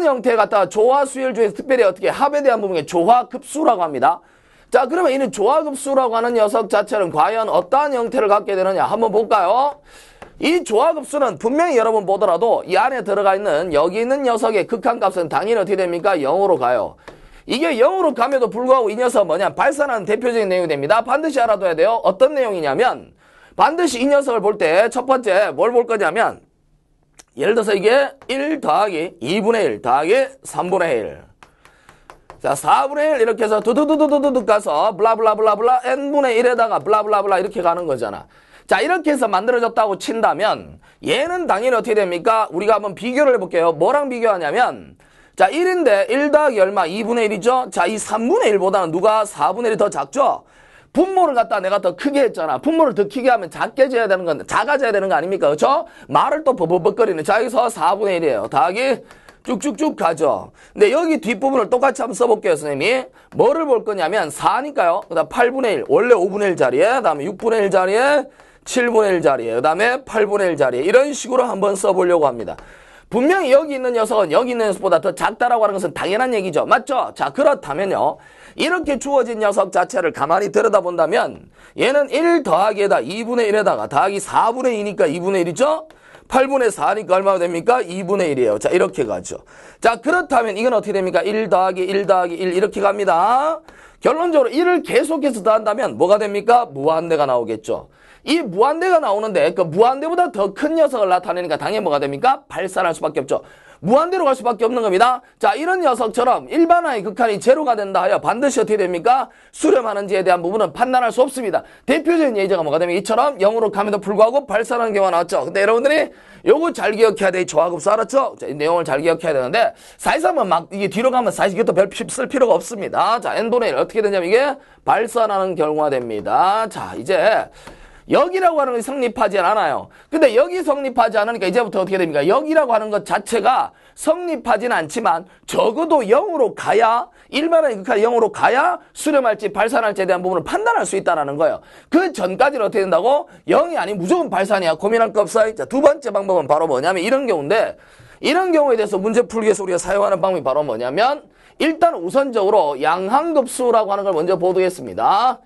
이런 형태 갖다가 조화 수열 중에서 특별히 어떻게 합에 대한 부분에 조화급수라고 합니다. 자, 그러면 이는 조화급수라고 하는 녀석 자체는 과연 어떠한 형태를 갖게 되느냐 한번 볼까요? 이 조화급수는 분명히 여러분 보더라도 이 안에 들어가 있는 여기 있는 녀석의 극한값은 당연히 어떻게 됩니까? 0으로 가요. 이게 0으로 감에도 불구하고 이 녀석은 뭐냐? 발산하는 대표적인 내용이 됩니다. 반드시 알아둬야 돼요. 어떤 내용이냐면 반드시 이 녀석을 볼 때 첫 번째 뭘 볼 거냐면 예를 들어서 이게 1 더하기 2분의 1 더하기 3분의 1. 자, 4분의 1 이렇게 해서 두두두두두두 가서 블라블라블라블라 n분의 1에다가 블라블라블라 이렇게 가는 거잖아. 자, 이렇게 해서 만들어졌다고 친다면 얘는 당연히 어떻게 됩니까? 우리가 한번 비교를 해볼게요. 뭐랑 비교하냐면 자, 1인데 1 더하기 얼마? 2분의 1이죠? 자, 이 3분의 1보다는 누가 4분의 1이 더 작죠? 분모를 갖다 내가 더 크게 했잖아. 분모를 더 크게 하면 작게 져야 되는 건, 작아져야 되는 거 아닙니까? 그렇죠? 말을 또 버벅거리는. 자, 여기서 4분의 1이에요. 더하기 쭉쭉쭉 가죠. 근데 여기 뒷부분을 똑같이 한번 써볼게요, 선생님이. 뭐를 볼 거냐면 4니까요. 그 다음 8분의 1. 원래 5분의 1 자리에, 그 다음에 6분의 1 자리에, 7분의 1 자리에, 그 다음에 8분의 1 자리에. 이런 식으로 한번 써보려고 합니다. 분명히 여기 있는 녀석은 여기 있는 녀석보다 더 작다라고 하는 것은 당연한 얘기죠. 맞죠? 자, 그렇다면요. 이렇게 주어진 녀석 자체를 가만히 들여다본다면 얘는 1 더하기에다 2분의 1에다가 더하기 4분의 2니까 2분의 1이죠? 8분의 4니까 얼마가 됩니까? 2분의 1이에요. 자, 이렇게 가죠. 자, 그렇다면 이건 어떻게 됩니까? 1 더하기 1 더하기 1 이렇게 갑니다. 결론적으로 1을 계속해서 더한다면 뭐가 됩니까? 무한대가 나오겠죠. 이 무한대가 나오는데 그 무한대보다 더 큰 녀석을 나타내니까 당연히 뭐가 됩니까? 발산할 수밖에 없죠. 무한대로 갈 수밖에 없는 겁니다. 자, 이런 녀석처럼 일반화의 극한이 제로가 된다 하여 반드시 어떻게 됩니까? 수렴하는지에 대한 부분은 판단할 수 없습니다. 대표적인 예제가 뭐가 되면 이처럼 0으로 감에도 불구하고 발산하는 경우가 나왔죠. 근데 여러분들이 요거 잘 기억해야 돼. 이 조화급수 알았죠? 자, 이 내용을 잘 기억해야 되는데 사실상 막 이게 뒤로 가면 사실 이것도 별 쓸 필요가 없습니다. 자, n분의 1 어떻게 되냐면 이게 발산하는 경우가 됩니다. 자, 이제 여기라고 하는 것이 성립하지 않아요. 근데 여기 성립하지 않으니까 이제부터 어떻게 됩니까? 여기라고 하는 것 자체가 성립하지는 않지만 적어도 0으로 가야 일반의 극한이 0으로 가야 수렴할지 발산할지에 대한 부분을 판단할 수 있다는 거예요. 그 전까지는 어떻게 된다고? 0이 아닌 무조건 발산이야. 고민할 거 없어요. 자, 두 번째 방법은 바로 뭐냐면 이런 경우인데 이런 경우에 대해서 문제 풀기 위해서 우리가 사용하는 방법이 바로 뭐냐면 일단 우선적으로 양항급수라고 하는 걸 먼저 보도했습니다.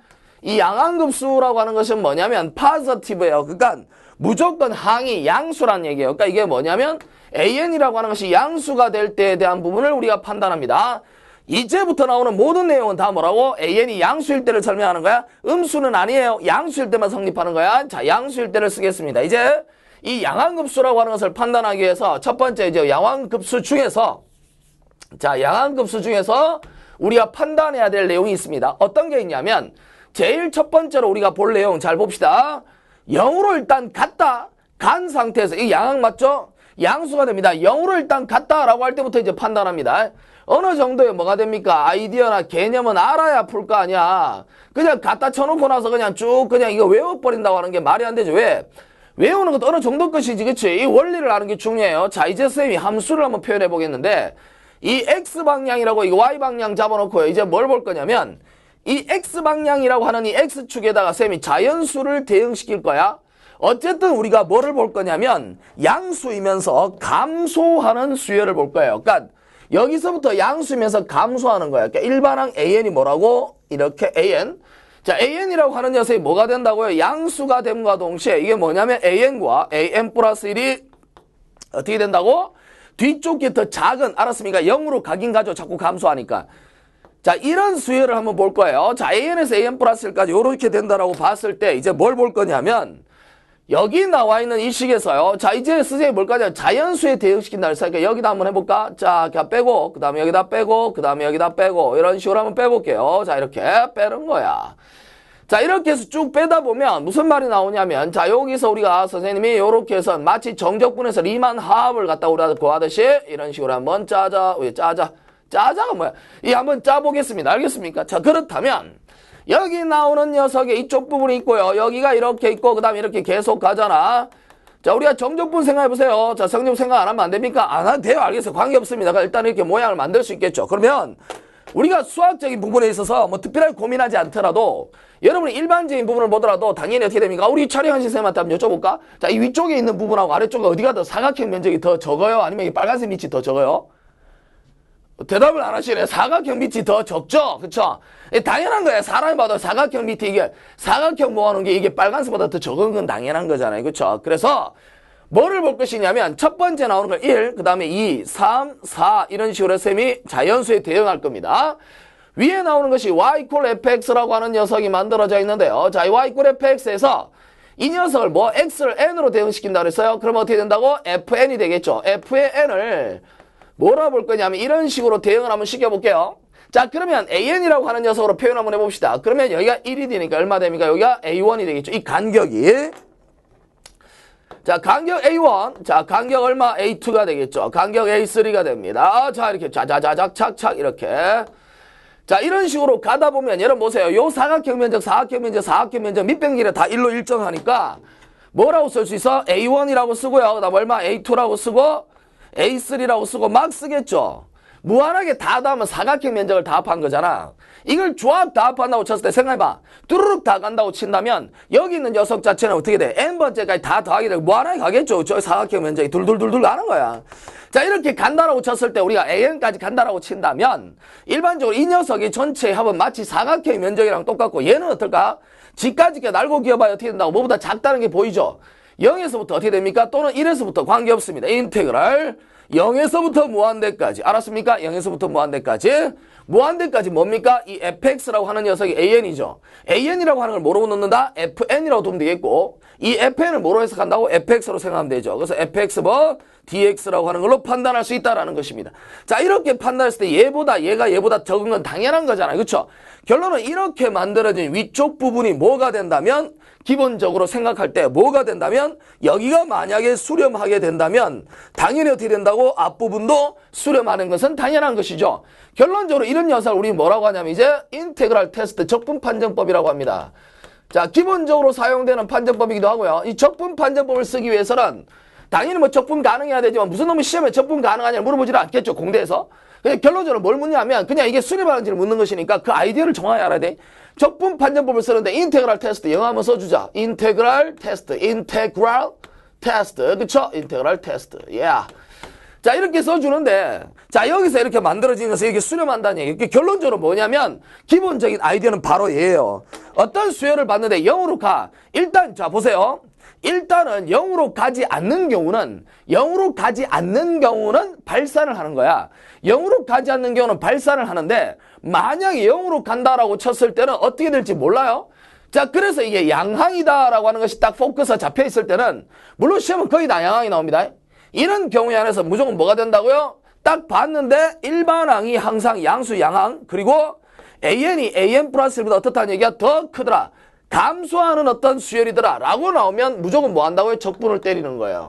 이 양항급수라고 하는 것은 뭐냐면 파저티브예요. 그러니까 무조건 항이 양수란 얘기예요. 그러니까 이게 뭐냐면 AN이라고 하는 것이 양수가 될 때에 대한 부분을 우리가 판단합니다. 이제부터 나오는 모든 내용은 다 뭐라고? AN이 양수일 때를 설명하는 거야. 음수는 아니에요. 양수일 때만 성립하는 거야. 자, 양수일 때를 쓰겠습니다. 이제 이 양항급수라고 하는 것을 판단하기 위해서 첫 번째 이제 양항급수 중에서 자, 양항급수 중에서 우리가 판단해야 될 내용이 있습니다. 어떤 게 있냐면 제일 첫 번째로 우리가 볼 내용 잘 봅시다. 0으로 일단 갔다 간 상태에서 이 양항 맞죠? 양수가 됩니다. 0으로 일단 갔다라고 할 때부터 이제 판단합니다. 어느 정도의 뭐가 됩니까? 아이디어나 개념은 알아야 풀 거 아니야. 그냥 갖다 쳐놓고 나서 그냥 쭉 그냥 이거 외워버린다고 하는 게 말이 안 되죠. 왜? 외우는 것도 어느 정도 것이지, 그치? 이 원리를 아는 게 중요해요. 자, 이제 쌤이 함수를 한번 표현해 보겠는데 이 X방향이라고 이거 Y방향 잡아놓고요. 이제 뭘 볼 거냐면 이 X방향이라고 하는 이 X축에다가 쌤이 자연수를 대응시킬 거야. 어쨌든 우리가 뭐를 볼 거냐면 양수이면서 감소하는 수열을 볼 거예요. 그러니까 여기서부터 양수이면서 감소하는 거예요. 그러니까 일반항 AN이 뭐라고? 이렇게 AN. 자, AN이라고 하는 녀석이 뭐가 된다고요? 양수가 됨과 동시에 이게 뭐냐면 AN과 AN 플러스 1이 어떻게 된다고? 뒤쪽 게 더 작은, 알았습니까? 0으로 가긴 가죠. 자꾸 감소하니까. 자, 이런 수열을 한번 볼 거예요. 자, AN에서 AN 플러스 1까지 이렇게 된다라고 봤을 때 이제 뭘 볼 거냐면 여기 나와 있는 이 식에서요. 자, 이제 선생님이 뭘 거냐? 자연수에 대응시킨다 그랬으니까 그러니까 여기다 한번 해볼까? 자, 그냥 빼고, 그 다음에 여기다 빼고, 그 다음에 여기다 빼고, 이런 식으로 한번 빼볼게요. 자, 이렇게 빼는 거야. 자, 이렇게 해서 쭉 빼다 보면 무슨 말이 나오냐면, 자, 여기서 우리가 선생님이 이렇게 해서 마치 정적분에서 리만 화합을 갖다 우리가 구하듯이 이런 식으로 한번 짜자. 짜자가 뭐야? 이 한번 짜보겠습니다. 알겠습니까? 자, 그렇다면 여기 나오는 녀석의 이쪽 부분이 있고요. 여기가 이렇게 있고 그 다음에 이렇게 계속 가잖아. 자, 우리가 정적분 생각해보세요. 자, 정적분 생각 안 하면 안 됩니까? 안 해도 돼요. 알겠어요. 관계없습니다. 일단 이렇게 모양을 만들 수 있겠죠. 그러면 우리가 수학적인 부분에 있어서 뭐 특별하게 고민하지 않더라도 여러분이 일반적인 부분을 보더라도 당연히 어떻게 됩니까? 우리 촬영하신 선생님한테 한번 여쭤볼까? 자, 이 위쪽에 있는 부분하고 아래쪽에 어디가 더 사각형 면적이 더 적어요? 아니면 이 빨간색 밑이 더 적어요? 대답을 안 하시네. 사각형 밑이 더 적죠? 그쵸? 당연한 거야. 사람이 봐도 사각형 밑이 이게, 사각형 모아놓은 게 이게 빨간색보다 더 적은 건 당연한 거잖아요. 그쵸? 그래서, 뭐를 볼 것이냐면, 첫 번째 나오는 걸 1, 그 다음에 2, 3, 4, 이런 식으로 쌤이 자연수에 대응할 겁니다. 위에 나오는 것이 y equal fx라고 하는 녀석이 만들어져 있는데요. 자, 이 y equal fx에서 이 녀석을 뭐 x를 n으로 대응시킨다 그랬어요. 그러면 어떻게 된다고? fn이 되겠죠. f의 n을 뭐라 볼 거냐면 이런 식으로 대응을 한번 시켜볼게요. 자, 그러면 an이라고 하는 녀석으로 표현 한번 해봅시다. 그러면 여기가 1이 되니까 얼마 됩니까? 여기가 a1이 되겠죠. 이 간격이. 자, 간격 a1. 자, 간격 얼마? a2가 되겠죠. 간격 a3가 됩니다. 자, 이렇게 자자자작 착착 이렇게. 자, 이런 식으로 가다 보면 여러분 보세요. 요 사각형 면적, 사각형 면적, 사각형 면적 밑변기를 다 1로 일정하니까 뭐라고 쓸 수 있어? a1이라고 쓰고요. 그다음 얼마? a2라고 쓰고 a3라고 쓰고 막 쓰겠죠. 무한하게 다 더하면 사각형 면적을 다 합한 거잖아. 이걸 조합 다 합한다고 쳤을 때 생각해봐. 뚜루룩 다 간다고 친다면 여기 있는 녀석 자체는 어떻게 돼? n번째까지 다 더하게 되고 무한하게 가겠죠. 저 사각형 면적이 둘둘둘둘 가는 거야. 자, 이렇게 간다라고 쳤을 때 우리가 an까지 간다라고 친다면 일반적으로 이 녀석이 전체의 합은 마치 사각형 면적이랑 똑같고 얘는 어떨까? 지까지 날고 기어봐야 어떻게 된다고? 뭐보다 작다는 게 보이죠? 0에서부터 어떻게 됩니까? 또는 1에서부터 관계없습니다. 인테그랄 0에서부터 무한대까지. 알았습니까? 0에서부터 무한대까지. 무한대까지 뭡니까? 이 fx라고 하는 녀석이 an이죠. an이라고 하는 걸 뭐로 넣는다? fn이라고 두면 되겠고 이 fn을 뭐로 해석한다고? fx로 생각하면 되죠. 그래서 fx 뭐 dx라고 하는 걸로 판단할 수 있다라는 것입니다. 자, 이렇게 판단했을 때 얘가 얘보다 적은 건 당연한 거잖아요. 그렇죠? 결론은 이렇게 만들어진 위쪽 부분이 뭐가 된다면 기본적으로 생각할 때 뭐가 된다면 여기가 만약에 수렴하게 된다면 당연히 어떻게 된다고? 앞부분도 수렴하는 것은 당연한 것이죠. 결론적으로 이런 녀석을 우리 뭐라고 하냐면 이제 인테그랄 테스트 적분 판정법이라고 합니다. 자, 기본적으로 사용되는 판정법이기도 하고요. 이 적분 판정법을 쓰기 위해서는 당연히 뭐 적분 가능해야 되지만 무슨 놈이 시험에 적분 가능하냐 물어보지는 않겠죠. 공대에서. 그냥 결론적으로 뭘 묻냐면 그냥 이게 수렴하는지를 묻는 것이니까 그 아이디어를 정확히 알아야 돼. 적분 판정법을 쓰는데 인테그랄 테스트 영어 한번 써주자. 인테그랄 테스트. 인테그랄 테스트. 그쵸? 인테그랄 테스트. Yeah. 자, 이렇게 써주는데 자, 여기서 이렇게 만들어지는 것을 이렇게 수렴한다는 얘기. 이게 결론적으로 뭐냐면 기본적인 아이디어는 바로 얘예요. 어떤 수열을 받는데 0으로 가. 일단 자, 보세요. 일단은 0으로 가지 않는 경우는 발산을 하는 거야. 0으로 가지 않는 경우는 발산을 하는데 만약에 0으로 간다라고 쳤을 때는 어떻게 될지 몰라요. 자, 그래서 이게 양항이다라고 하는 것이 딱 포커스가 잡혀 있을 때는 물론 시험은 거의 다 양항이 나옵니다. 이런 경우에 한해서 무조건 뭐가 된다고요? 딱 봤는데 일반항이 항상 양수 양항 그리고 an이 an 플러스 1보다 어떻다는 얘기가 더 크더라. 감소하는 어떤 수열이더라 라고 나오면 무조건 뭐 한다고요? 적분을 때리는 거예요.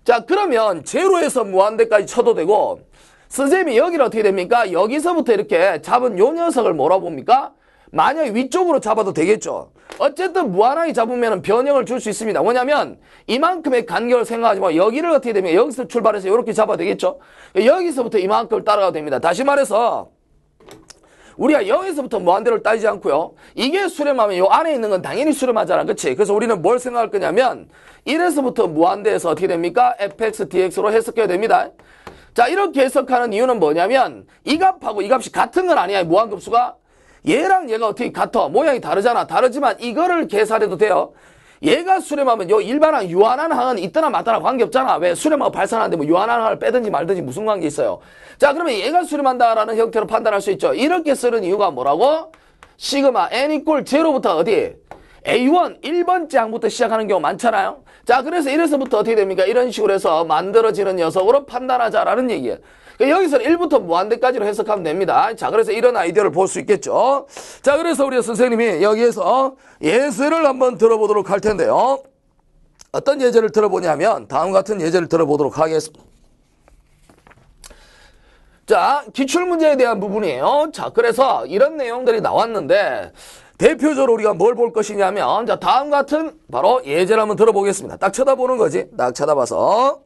자, 그러면 제로에서 무한대까지 쳐도 되고 선생님이 여기를 어떻게 됩니까? 여기서부터 이렇게 잡은 요 녀석을 뭐라 봅니까? 만약에 위쪽으로 잡아도 되겠죠. 어쨌든 무한하게 잡으면 변형을 줄 수 있습니다. 뭐냐면 이만큼의 간격을 생각하지 마. 여기를 어떻게 되면 여기서 출발해서 이렇게 잡아도 되겠죠. 여기서부터 이만큼을 따라가도 됩니다. 다시 말해서 우리가 0에서부터 무한대를 따지지 않고요. 이게 수렴하면 요 안에 있는 건 당연히 수렴하잖아. 그치? 그래서 우리는 뭘 생각할 거냐면 1에서부터 무한대에서 어떻게 됩니까? fx dx로 해석해야 됩니다. 자, 이렇게 해석하는 이유는 뭐냐면 이 값하고 이 값이 같은 건 아니야. 무한급수가. 얘랑 얘가 어떻게 같아? 모양이 다르잖아. 다르지만 이거를 계산해도 돼요. 얘가 수렴하면 요 일반항 유한한 항은 있거나 마거나 관계없잖아. 왜? 수렴하고 발산하는데 뭐 유한한 항을 빼든지 말든지 무슨 관계 있어요. 자, 그러면 얘가 수렴한다라는 형태로 판단할 수 있죠. 이렇게 쓰는 이유가 뭐라고? 시그마 n 이꼴 제로부터 어디? A1 1번째 항부터 시작하는 경우 많잖아요. 자, 그래서 이래서부터 어떻게 됩니까? 이런 식으로 해서 만들어지는 녀석으로 판단하자라는 얘기예요. 여기서는 1부터 무한대까지로 해석하면 됩니다. 자, 그래서 이런 아이디어를 볼 수 있겠죠. 자, 그래서 우리 선생님이 여기에서 예제를 한번 들어보도록 할 텐데요. 어떤 예제를 들어보냐면 다음 같은 예제를 들어보도록 하겠습니다. 자, 기출문제에 대한 부분이에요. 자, 그래서 이런 내용들이 나왔는데 대표적으로 우리가 뭘 볼 것이냐면 자, 다음 같은 바로 예제를 한번 들어보겠습니다. 딱 쳐다보는 거지. 딱 쳐다봐서